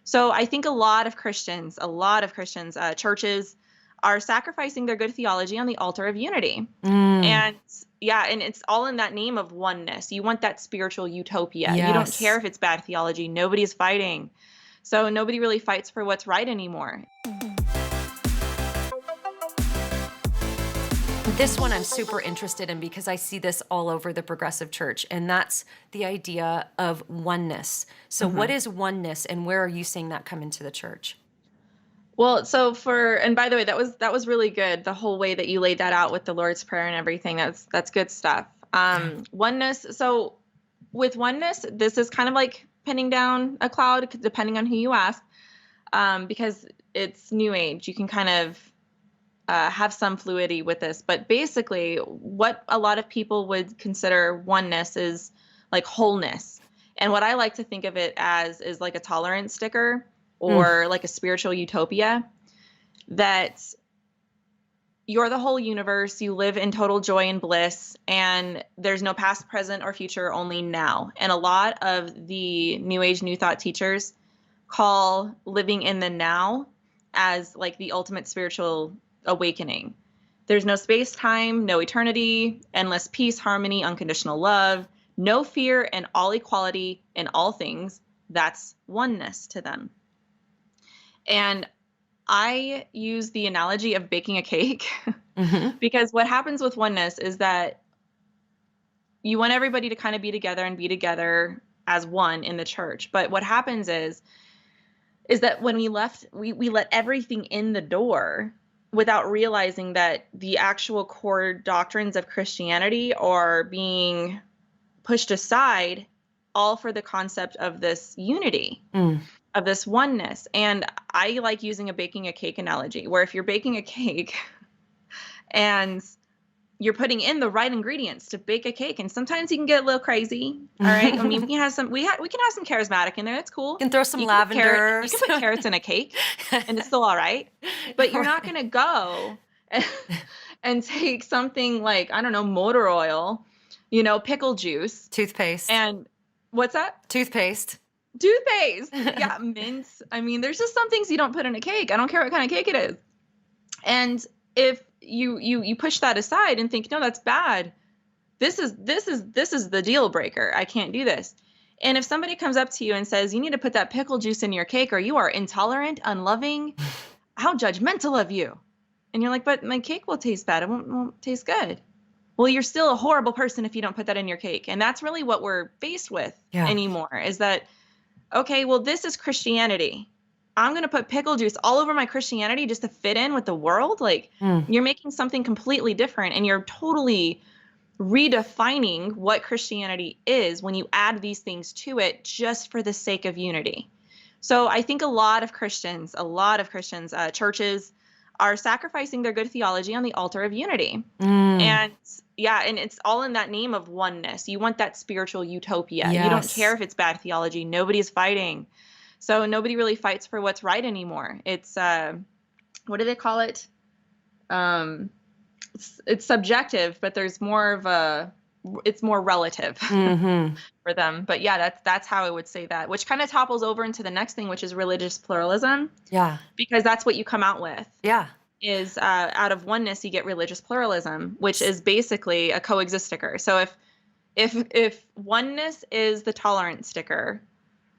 So I think a lot of Christians, churches are sacrificing their good theology on the altar of unity. Mm, And yeah, and it's all in that name of oneness. You want that spiritual utopia. You don't care yes. if it's bad theology. Nobody's fighting. So nobody really fights for what's right anymore. This one I'm super interested in because I see this all over the progressive church, and that's the idea of oneness. So what is oneness, and where are you seeing that come into the church? Well, and by the way, that was really good. The whole way that you laid that out with the Lord's Prayer and everything. That's good stuff. Yeah. Oneness. So with oneness, this is kind of like pinning down a cloud, depending on who you ask, because it's New Age. You can kind of have some fluidity with this, but basically, what a lot of people would consider oneness is like wholeness. And what I like to think of it as is like a tolerance sticker Mm, or like a spiritual utopia, that you're the whole universe, you live in total joy and bliss, and there's no past, present, or future, only now. And a lot of the New Age, New Thought teachers call living in the now as like the ultimate spiritual awakening. There's no space time, no eternity, endless peace, harmony, unconditional love, no fear, and all equality in all things. That's oneness to them. And I use the analogy of baking a cake hmm because what happens with oneness is that you want everybody to kind of be together and be together as one in the church. But what happens is that when we let everything in the door without realizing that the actual core doctrines of Christianity are being pushed aside, all for the concept of this unity, Mm, of this oneness. And I like using a baking a cake analogy, where if you're baking a cake and you're putting in the right ingredients to bake a cake, and sometimes you can get a little crazy. All right. I mean, we you can have some, we can have some charismatic in there. That's cool. can throw some You lavenders. can put carrots in a cake and it's still all right. But you're not Right. going to go and, and take something like, I don't know, motor oil, pickle juice, Toothpaste. and what's that? Toothpaste. Toothpaste. Yeah, mints. I mean, there's just some things you don't put in a cake. I don't care what kind of cake it is. And if you push that aside and think, no, that's bad. This is the deal breaker. I can't do this. And if somebody comes up to you and says, you need to put that pickle juice in your cake or you are intolerant, unloving, how judgmental of you. And you're like, but my cake will taste bad. It won't taste good. Well, you're still a horrible person if you don't put that in your cake. And that's really what we're faced with Yeah. anymore, is that, okay, well, this is Christianity. I'm going to put pickle juice all over my Christianity just to fit in with the world. Like, Mm, you're making something completely different and you're totally redefining what Christianity is when you add these things to it just for the sake of unity. So I think a lot of Christians, churches are sacrificing their good theology on the altar of unity. mm, And yeah, and it's all in that name of oneness. You want that spiritual utopia. You don't care yes. if it's bad theology. Nobody's fighting. So nobody really fights for what's right anymore. It's what do they call it? Um, it's subjective, but it's more relative hmm for them. But yeah, that's how I would say that, which kind of topples over into the next thing, which is religious pluralism, Yeah. because that's what you come out with. Yeah. Is out of oneness you get religious pluralism, which is basically a coexist sticker. So if oneness is the tolerance sticker,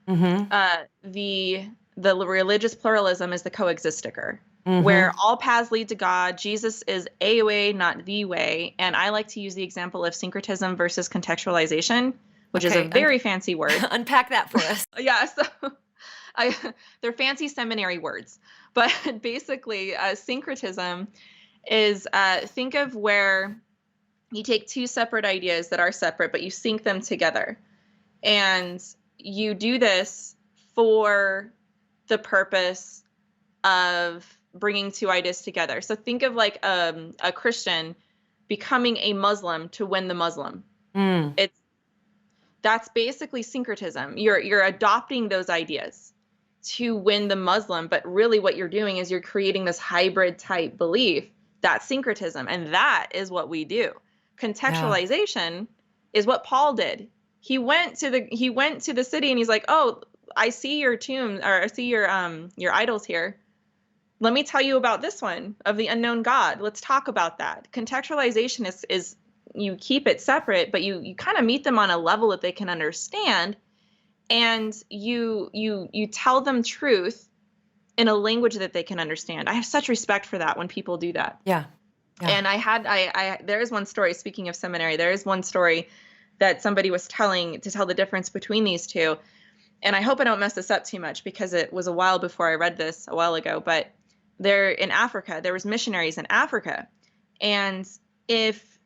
hmm the religious pluralism is the coexist sticker, hmm where all paths lead to God. Jesus is a way, not the way. And I like to use the example of syncretism versus contextualization, which is a Okay. very fancy word. Unpack that for us. Yeah, so I, they're fancy seminary words, but basically, syncretism is think of where you take two separate ideas that are separate, but you sync them together. And you do this for the purpose of bringing two ideas together. So think of like a Christian becoming a Muslim to win the Muslim. Mm, It's That's basically syncretism. You're adopting those ideas to win the Muslim, but really what you're doing is you're creating this hybrid type belief. That's syncretism, and that is what we do. yeah. Contextualization is what Paul did. He went to the city and he's like, "Oh, I see your tomb, or I see your idols here. Let me tell you about this one of the unknown God. Let's talk about that. Contextualization is you keep it separate, but you kind of meet them on a level that they can understand, and you tell them truth in a language that they can understand. I have such respect for that when people do that. Yeah. Yeah. And there is one story, speaking of seminary, there is one story that somebody was telling to tell the difference between these two. And I hope I don't mess this up too much because it was a while before I read this a while ago, but they're in Africa. There was missionaries in Africa. And if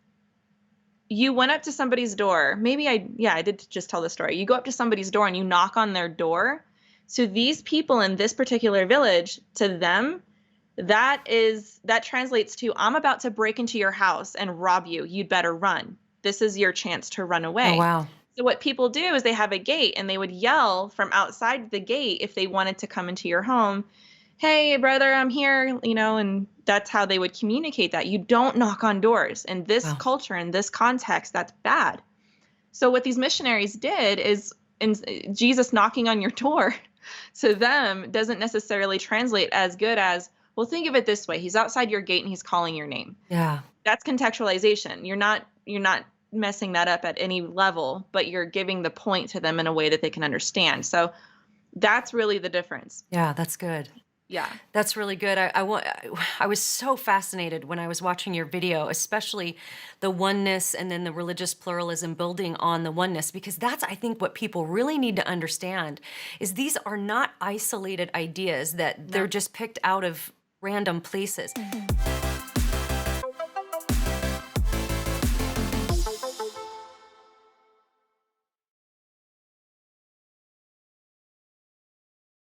you went up to somebody's door, I did just tell the story. You go up to somebody's door and you knock on their door. So these people in this particular village, to them, that translates to, I'm about to break into your house and rob you. You'd better run. This is your chance to run away. Oh, wow. So what people do is they have a gate, and they would yell from outside the gate if they wanted to come into your home, hey, brother, I'm here, and that's how they would communicate that. You don't knock on doors. In this culture, in this context, that's bad. So what these missionaries did is, Jesus knocking on your door to them doesn't necessarily translate as good as, well, think of it this way. He's outside your gate and he's calling your name. Yeah. That's contextualization. You're not messing that up at any level, but you're giving the point to them in a way that they can understand. So that's really the difference. Yeah, that's good. Yeah. That's really good. I was so fascinated when I was watching your video, especially the oneness and then the religious pluralism building on the oneness, because that's, I think, what people really need to understand is these are not isolated ideas that they're just picked out of random places.